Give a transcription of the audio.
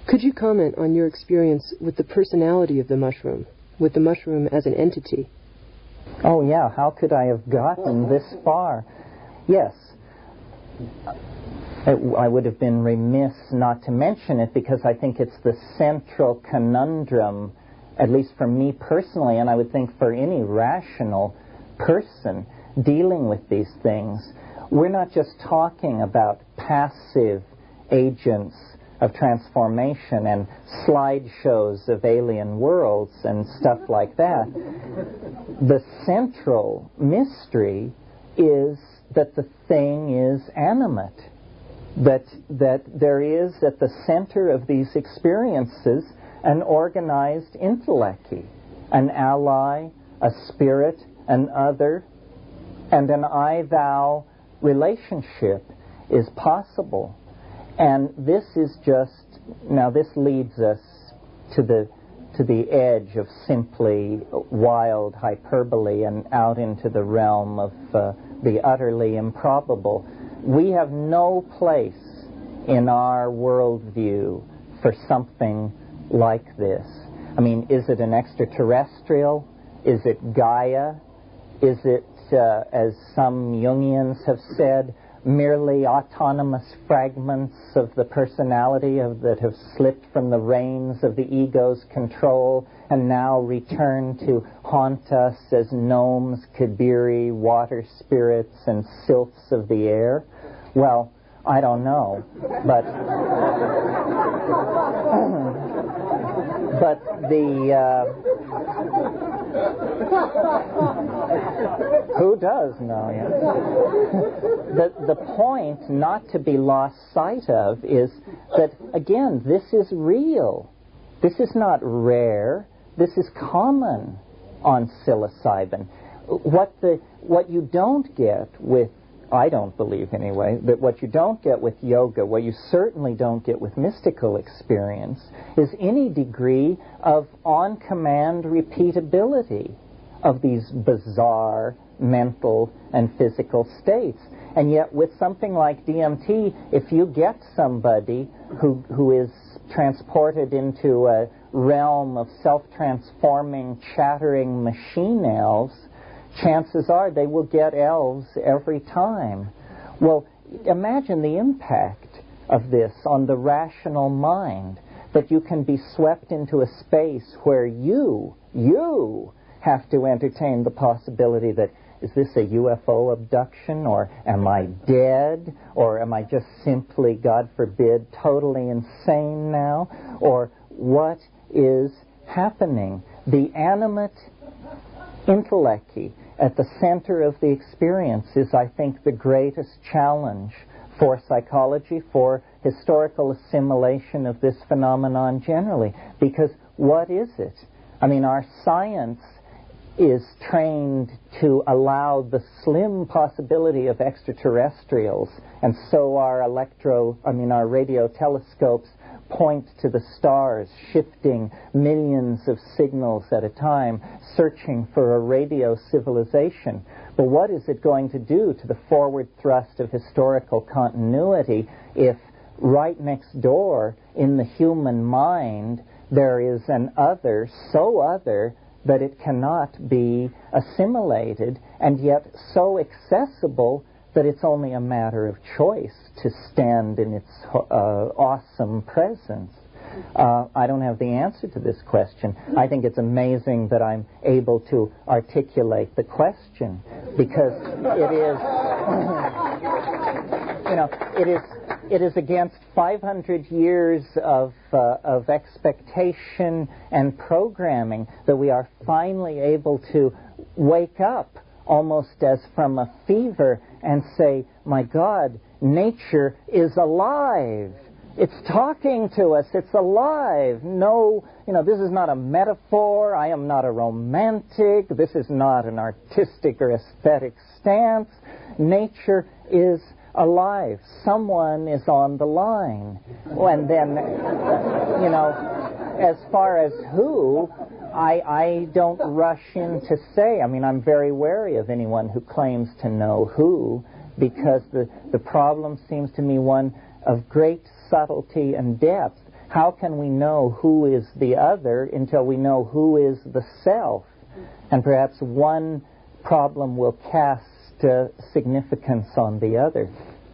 Could you comment on your experience with the personality of the mushroom, with the mushroom as an entity? Oh, yeah. How could I have gotten this far? Yes. I would have been remiss not to mention it because I think it's the central conundrum, at least for me personally, and I would think for any rational person dealing with these things. We're not just talking about passive agents of transformation and slideshows of alien worlds and stuff like that. The central mystery is that the thing is animate, that there is at the center of these experiences an organized intellect, an ally, a spirit, an other, and an I-thou relationship is possible. And this is just, now this leads us to the edge of simply wild hyperbole and out into the realm of the utterly improbable. We have no place in our worldview for something like this. I mean, is it an extraterrestrial? Is it Gaia? Is it, as some Jungians have said, merely autonomous fragments of the personality that have slipped from the reins of the ego's control and now return to haunt us as gnomes, kibiri, water spirits, and sylphs of the air? Well, I don't know, but who does know? Yeah. The point not to be lost sight of is that, again, this is real. This is not rare. This is common on psilocybin. What you don't get with, I don't believe anyway, that what you don't get with yoga, what you certainly don't get with mystical experience, is any degree of on-command repeatability of these bizarre mental and physical states. And yet with something like DMT, if you get somebody who is transported into a realm of self-transforming, chattering machine elves, chances are they will get elves every time. Well, imagine the impact of this on the rational mind, that you can be swept into a space where you have to entertain the possibility that, is this a UFO abduction, or am I dead, or am I just simply, God forbid, totally insane now, or what is happening? The animate intellect at the center of the experience is, I think, the greatest challenge for psychology, for historical assimilation of this phenomenon generally. Because what is it? I mean, our science is trained to allow the slim possibility of extraterrestrials, and so our radio telescopes point to the stars, shifting millions of signals at a time, searching for a radio civilization. But what is it going to do to the forward thrust of historical continuity if right next door in the human mind there is an other, so other that it cannot be assimilated, and yet so accessible that it's only a matter of choice to stand in its awesome presence? I don't have the answer to this question. I think it's amazing that I'm able to articulate the question, because it is against 500 years of expectation and programming that we are finally able to wake up almost as from a fever and say, my God, nature is alive. It's talking to us. It's alive. No, this is not a metaphor. I am not a romantic. This is not an artistic or aesthetic stance. Nature is alive. Someone is on the line. And then, as far as who, I don't rush in to say. I mean, I'm very wary of anyone who claims to know who, because the problem seems to me one of great subtlety and depth. how can we know who is the other until we know who is the self? And perhaps one problem will cast significance on the other.